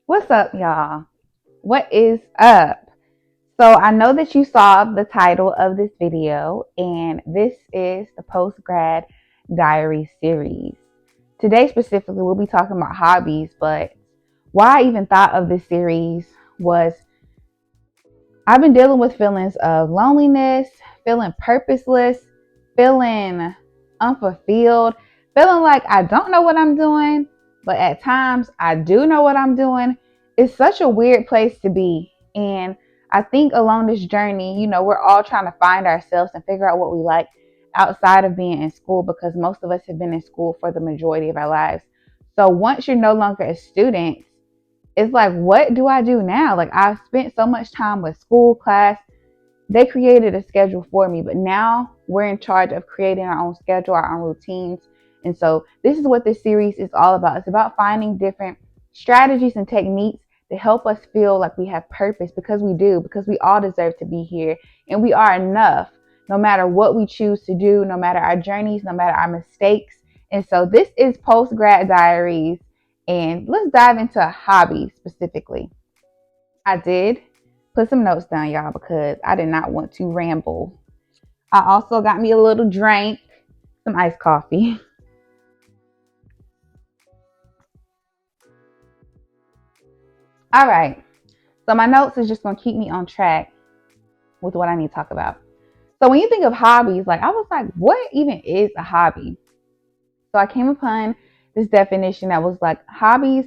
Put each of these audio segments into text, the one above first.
What's up, y'all? What is up? So, I know that you saw the title of this video, and this is the Post Grad Diary series. Today, specifically, we'll be talking about hobbies, but why I even thought of this series was I've been dealing with feelings of loneliness, feeling purposeless, feeling unfulfilled, feeling like I don't know what I'm doing, but at times I do know what I'm doing. It's such a weird place to be. And I think along this journey, we're all trying to find ourselves and figure out what we like outside of being in school because most of us have been in school for the majority of our lives. So once you're no longer a student, it's like, what do I do now? Like, I've spent so much time with school, class. They created a schedule for me, but now we're in charge of creating our own schedule, our own routines. And so, this is what this series is all about. It's about finding different strategies and techniques to help us feel like we have purpose because we do, because we all deserve to be here and we are enough no matter what we choose to do, no matter our journeys, no matter our mistakes. And so, this is Post Grad Diaries. And let's dive into hobbies specifically. I did put some notes down, y'all, because I did not want to ramble. I also got me a little drink, some iced coffee. All right. So my notes is just going to keep me on track with what I need to talk about. So when you think of hobbies, like I was like, what even is a hobby? So I came upon this definition that was like hobbies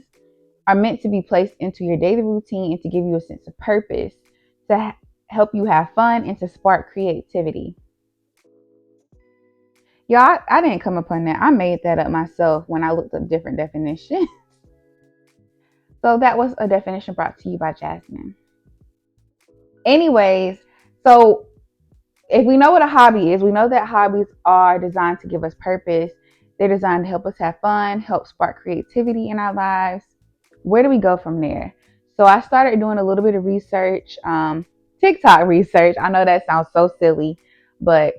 are meant to be placed into your daily routine and to give you a sense of purpose, to help you have fun and to spark creativity. Y'all, I didn't come upon that. I made that up myself when I looked up different definitions. So that was a definition brought to you by Jasmine. Anyways, so if we know what a hobby is, we know that hobbies are designed to give us purpose. They're designed to help us have fun, help spark creativity in our lives. Where do we go from there? So I started doing a little bit of research, TikTok research. I know that sounds so silly, but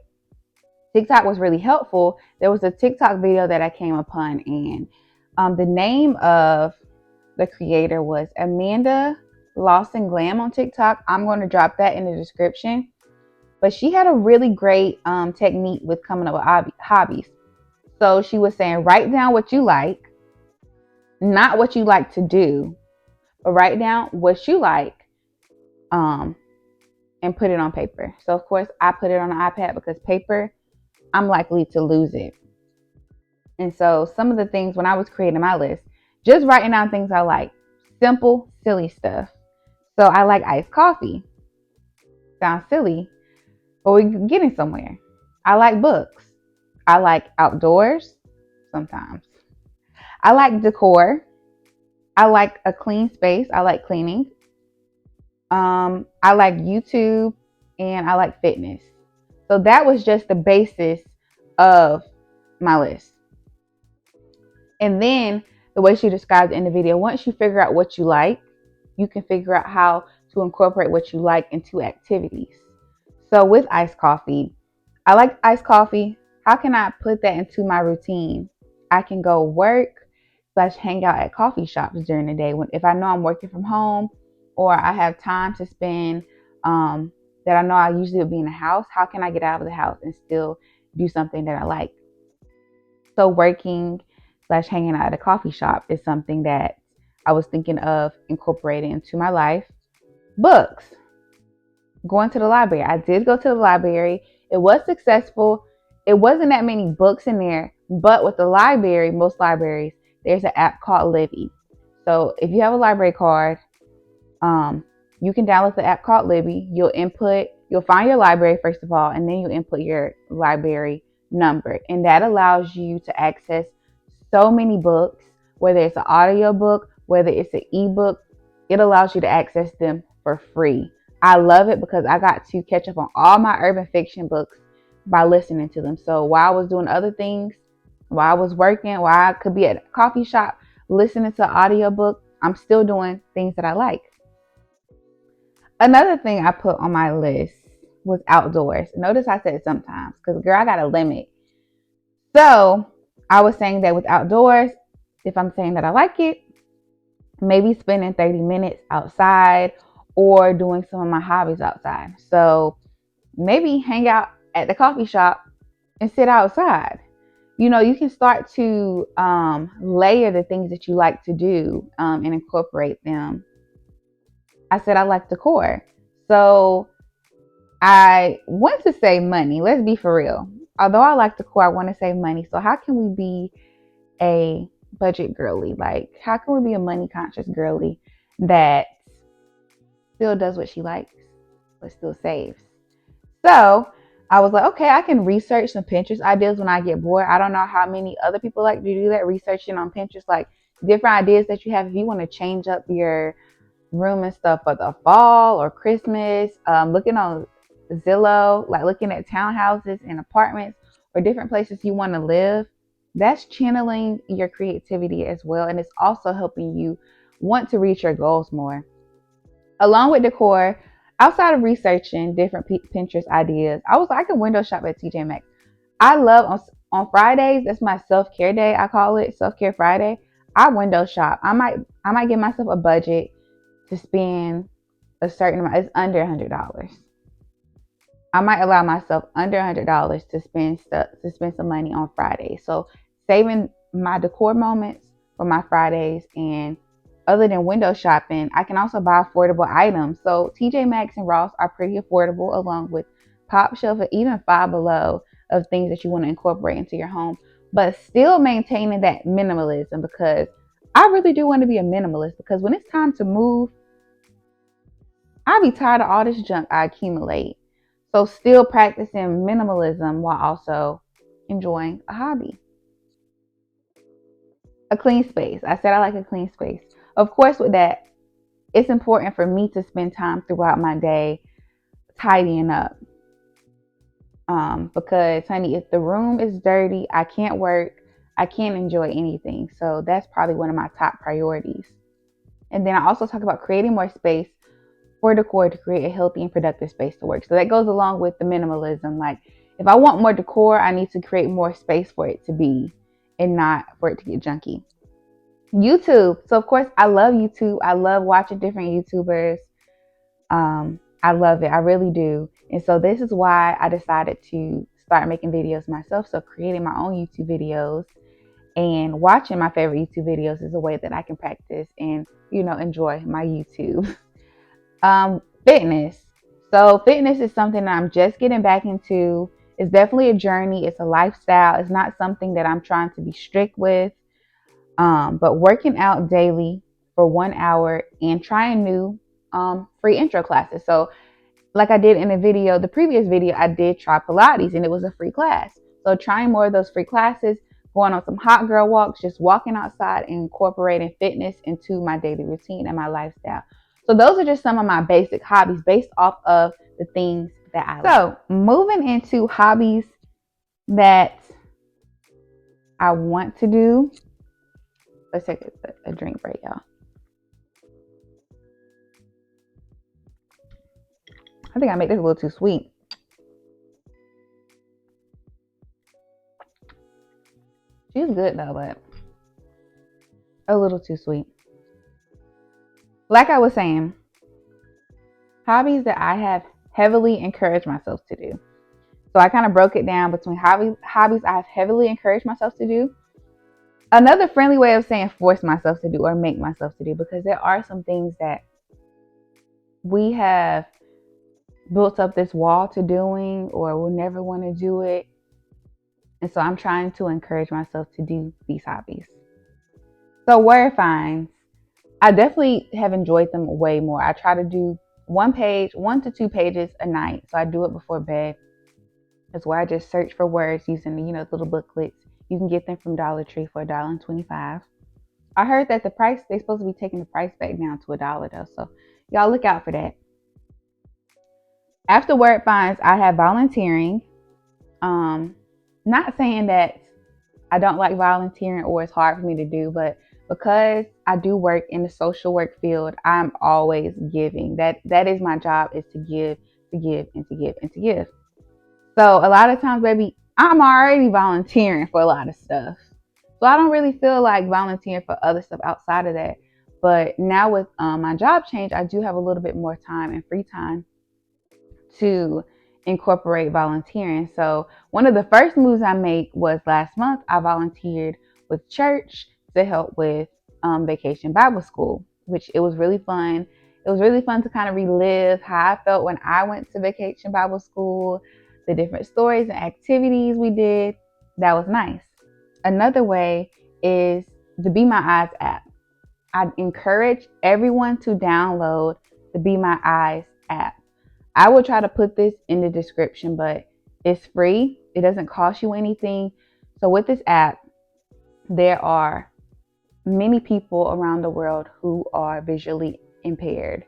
TikTok was really helpful. There was a TikTok video that I came upon, and the name of the creator was Amanda Lawson Glam on TikTok. I'm going to drop that in the description. But she had a really great technique with coming up with hobbies. So she was saying, write down what you like, not what you like to do, but write down what you like um, and put it on paper. So, of course, I put it on an iPad because paper, I'm likely to lose it. And so some of the things when I was creating my list, just writing down things I like, simple, silly stuff. So I like iced coffee. Sounds silly, but we're getting somewhere. I like books. I like outdoors sometimes. I like decor. I like a clean space. I like cleaning. I like YouTube and I like fitness. So that was just the basis of my list. And then the way she described it in the video, once you figure out what you like, you can figure out how to incorporate what you like into activities. So with iced coffee, I like iced coffee. How can I put that into my routine? I can go work / hang out at coffee shops during the day if I know I'm working from home or I have time to spend that I know I usually would be in the house. How can I get out of the house and still do something that I like? So working / hanging out at a coffee shop is something that I was thinking of incorporating into my life. Books. Going to the library. I did go to the library. It was successful. It wasn't that many books in there, but with the library, most libraries, there's an app called Libby. So if you have a library card, you can download the app called Libby. You'll find your library first of all, and then you input your library number. And that allows you to access so many books, whether it's an audio book, whether it's an ebook, it allows you to access them for free. I love it because I got to catch up on all my urban fiction books by listening to them. So while I was doing other things, while I was working, while I could be at a coffee shop listening to an audiobook, I'm still doing things that I like. Another thing I put on my list was outdoors. Notice I said sometimes because, girl, I got a limit. So I was saying that with outdoors, if I'm saying that I like it, maybe spending 30 minutes outside or doing some of my hobbies outside. So maybe hang out at the coffee shop and sit outside. You can start to layer the things that you like to do and incorporate them. I said I like decor. So I want to save money. Let's be for real. Although I like decor, I want to save money. So how can we be a budget girly? Like, how can we be a money conscious girly that still does what she likes, but still saves? So I was like, okay, I can research some Pinterest ideas when I get bored. I don't know how many other people like to do that, researching on Pinterest, like different ideas that you have if you want to change up your room and stuff for the fall or Christmas. Looking on Zillow, like looking at townhouses and apartments or different places you want to live. That's channeling your creativity as well. And it's also helping you want to reach your goals more. Along with decor, outside of researching different Pinterest ideas, I was like, I can window shop at TJ Maxx. I love on Fridays. That's my self care day. I call it self care Friday. I window shop. I might give myself a budget to spend a certain amount. It's under $100. I might allow myself under $100 to spend some money on Fridays. So saving my decor moments for my Fridays, and other than window shopping, I can also buy affordable items. So TJ Maxx and Ross are pretty affordable, along with Pop Shelf and even Five Below, of things that you want to incorporate into your home, but still maintaining that minimalism, because I really do want to be a minimalist, because when it's time to move, I be tired of all this junk I accumulate. So still practicing minimalism while also enjoying a hobby. A clean space. I said I like a clean space. Of course, with that, it's important for me to spend time throughout my day tidying up. Because, honey, if the room is dirty, I can't work, I can't enjoy anything. So that's probably one of my top priorities. And then I also talk about creating more space for decor to create a healthy and productive space to work. So that goes along with the minimalism. Like, if I want more decor, I need to create more space for it to be and not for it to get junky. YouTube. So of course, I love YouTube. I love watching different YouTubers. I love it. I really do. And so this is why I decided to start making videos myself. So creating my own YouTube videos and watching my favorite YouTube videos is a way that I can practice and, enjoy my YouTube. Fitness. So fitness is something that I'm just getting back into. It's definitely a journey. It's a lifestyle. It's not something that I'm trying to be strict with. But working out daily for 1 hour and trying new free intro classes. So like I did in the previous video, I did try Pilates and it was a free class. So trying more of those free classes, going on some hot girl walks, just walking outside and incorporating fitness into my daily routine and my lifestyle. So those are just some of my basic hobbies based off of the things that I like. So moving into hobbies that I want to do. Let's take a drink break, y'all. I think I made this a little too sweet. She's good though, but a little too sweet. Like I was saying, hobbies that I have heavily encouraged myself to do. So I kind of broke it down between hobbies I have heavily encouraged myself to do. Another friendly way of saying force myself to do or make myself to do, because there are some things that we have built up this wall to doing or will never want to do it. And so I'm trying to encourage myself to do these hobbies. So word finds, I definitely have enjoyed them way more. I try to do 1 to 2 pages a night. So I do it before bed. That's where I just search for words using the little booklets. You can get them from Dollar Tree for $1.25. I heard that they're supposed to be taking the price back down to $1 though. So y'all look out for that. After word finds, I have volunteering. Not saying that I don't like volunteering or it's hard for me to do, but because I do work in the social work field, I'm always giving. That is my job, is to give, and to give, and to give. So a lot of times, baby, I'm already volunteering for a lot of stuff. So I don't really feel like volunteering for other stuff outside of that. But now with my job change, I do have a little bit more time and free time to incorporate volunteering. So one of the first moves I made was last month. I volunteered with church to help with Vacation Bible School, which it was really fun. It was really fun to kind of relive how I felt when I went to Vacation Bible School, the different stories and activities we did. That was nice. Another way is the Be My Eyes app. I encourage everyone to download the Be My Eyes app. I will try to put this in the description, but it's free. It doesn't cost you anything. So with this app, there are many people around the world who are visually impaired.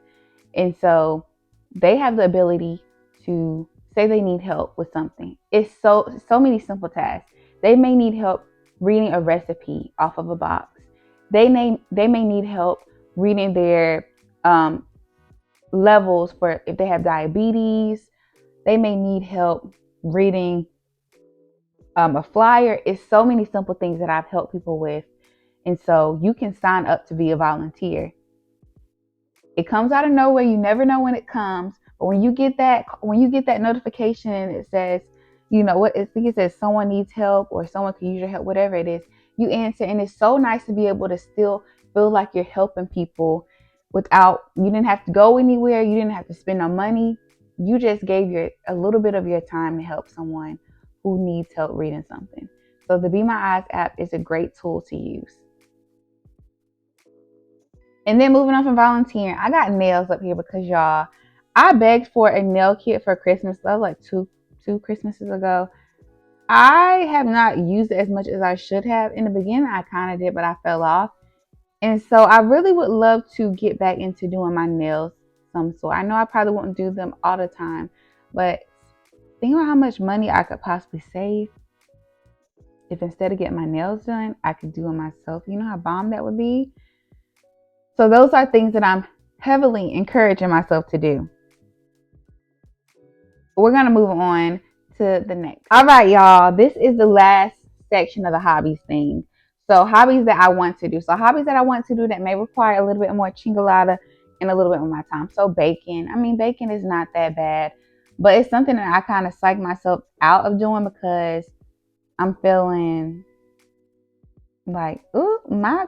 And so they have the ability to say they need help with something. It's so many simple tasks. They may need help reading a recipe off of a box. They may need help reading their levels for if they have diabetes. They may need help reading a flyer. It's so many simple things that I've helped people with. And so you can sign up to be a volunteer. It comes out of nowhere. You never know when it comes. But when you get that notification and it says, you know what, I think it says someone needs help or someone can use your help, whatever it is, you answer. And it's so nice to be able to still feel like you're helping people you didn't have to go anywhere. You didn't have to spend no money. You just gave a little bit of your time to help someone who needs help reading something. So the Be My Eyes app is a great tool to use. And then moving on from volunteering, I got nails up here because y'all, I begged for a nail kit for Christmas. That was like two Christmases ago. I have not used it as much as I should have. In the beginning, I kind of did, but I fell off. And so I really would love to get back into doing my nails some sort. I know I probably won't do them all the time, but think about how much money I could possibly save if instead of getting my nails done, I could do them myself. You know how bomb that would be? So those are things that I'm heavily encouraging myself to do. We're going to move on to the next. All right, y'all. This is the last section of the hobbies thing. So hobbies that I want to do. So hobbies that I want to do that may require a little bit more chingalada and a little bit more my time. So baking. I mean, baking is not that bad, but it's something that I kind of psych myself out of doing because I'm feeling like, ooh, my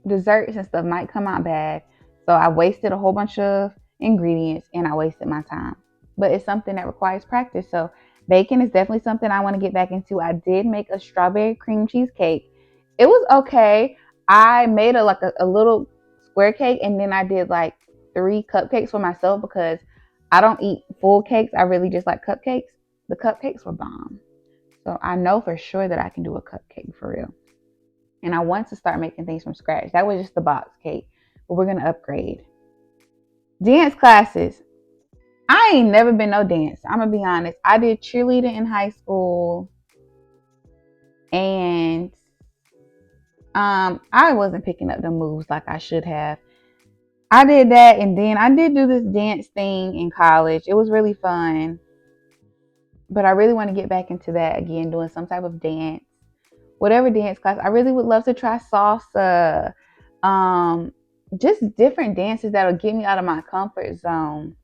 desserts and stuff might come out bad. So I wasted a whole bunch of ingredients and I wasted my time. But it's something that requires practice. So baking is definitely something I want to get back into. I did make a strawberry cream cheesecake. It was okay. I made a little square cake and then I did like 3 cupcakes for myself because I don't eat full cakes. I really just like cupcakes. The cupcakes were bomb. So I know for sure that I can do a cupcake for real. And I want to start making things from scratch. That was just the box cake, but we're going to upgrade. Dance classes. I ain't never been no dance. I'm going to be honest. I did cheerleading in high school and I wasn't picking up the moves like I should have. I did that and then I did do this dance thing in college. It was really fun. But I really want to get back into that again, doing some type of dance. Whatever dance class. I really would love to try salsa. Just different dances that'll get me out of my comfort zone.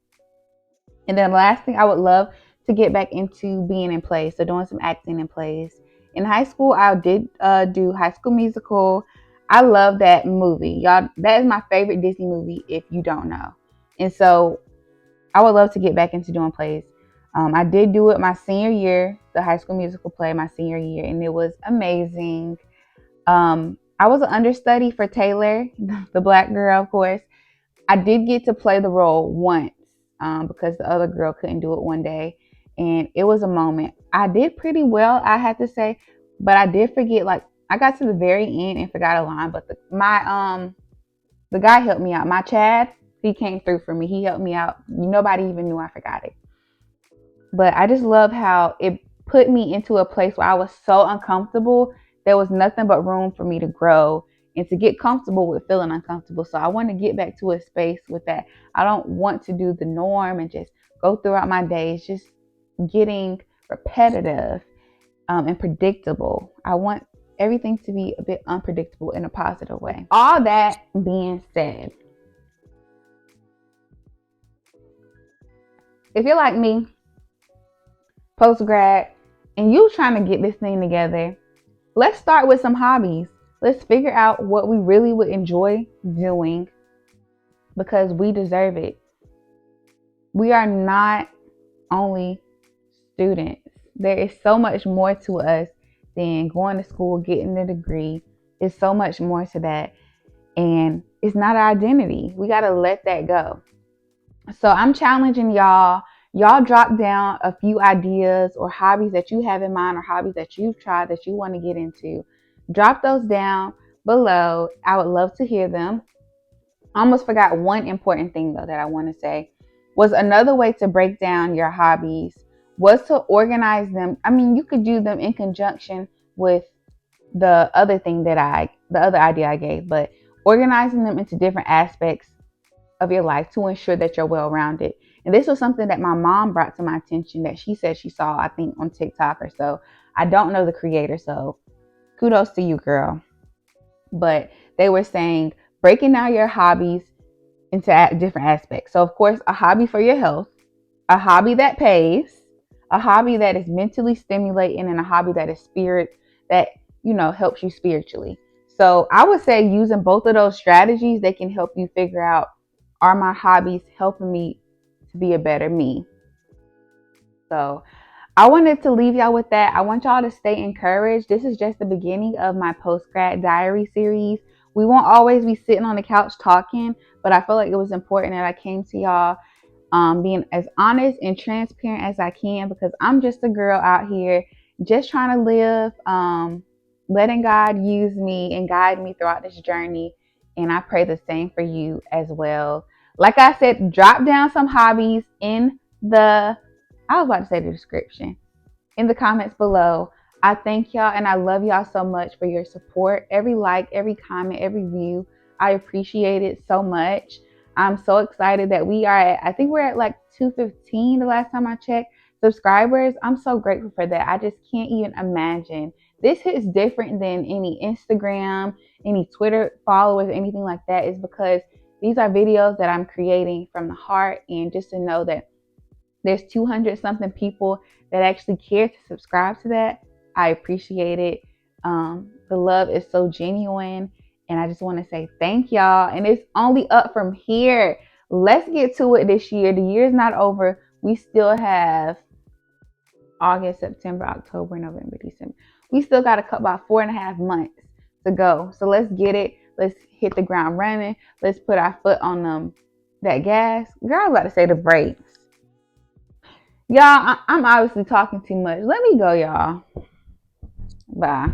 And then the last thing I would love to get back into being in plays. So doing some acting in plays. In high school, I did do High School Musical. I love that movie. Y'all, that is my favorite Disney movie if you don't know. And so I would love to get back into doing plays. I did do it my senior year, the High School Musical play my senior year, and it was amazing. I was an understudy for Taylor, the black girl, of course. I did get to play the role once because the other girl couldn't do it one day, and it was a moment. I did pretty well, I have to say, but I did forget. Like I got to the very end and forgot a line, but the guy helped me out. My Chad, he came through for me. He helped me out. Nobody even knew I forgot it. But I just love how it put me into a place where I was so uncomfortable. There was nothing but room for me to grow and to get comfortable with feeling uncomfortable. So I want to get back to a space with that. I don't want to do the norm and just go throughout my days just getting repetitive and predictable. I want everything to be a bit unpredictable in a positive way. All that being said, if you're like me, post grad, and you trying to get this thing together, let's start with some hobbies. Let's figure out what we really would enjoy doing because we deserve it. We are not only students. There is so much more to us than going to school, getting a degree. It's so much more to that. And it's not our identity. We got to let that go. So I'm challenging y'all. Y'all drop down a few ideas or hobbies that you have in mind or hobbies that you've tried that you want to get into. Drop those down below. I would love to hear them. I almost forgot one important thing though that I want to say was another way to break down your hobbies was to organize them. I mean, you could do them in conjunction with the other idea I gave, but organizing them into different aspects of your life to ensure that you're well-rounded. And this was something that my mom brought to my attention that she said she saw, I think, on TikTok or so. I don't know the creator, so kudos to you, girl. But they were saying breaking down your hobbies into different aspects. So, of course, a hobby for your health, a hobby that pays, a hobby that is mentally stimulating, and a hobby that is helps you spiritually. So I would say using both of those strategies, they can help you figure out, are my hobbies helping me to be a better me? So I wanted to leave y'all with that. I want y'all to stay encouraged. This is just the beginning of my post-grad diary series. We won't always be sitting on the couch talking, but I feel like it was important that I came to y'all being as honest and transparent as I can, because I'm just a girl out here just trying to live, letting God use me and guide me throughout this journey. And I pray the same for you as well. Like I said, drop down some hobbies I was about to say the description, in the comments below. I thank y'all and I love y'all so much for your support. Every like, every comment, every view, I appreciate it so much. I'm so excited that I think we're at like 215 the last time I checked subscribers. I'm so grateful for that. I just can't even imagine. This hits different than any Instagram, any Twitter followers, anything like that, is because these are videos that I'm creating from the heart. And just to know that there's 200 something people that actually care to subscribe to that, I appreciate it. The love is so genuine. And I just want to say thank y'all. And it's only up from here. Let's get to it this year. The year's not over. We still have August, September, October, November, December. We still got about 4.5 months to go. So let's get it. Let's hit the ground running. Let's put our foot on that gas. Girl, I was about to say the brakes. Y'all, I'm obviously talking too much. Let me go, y'all. Bye.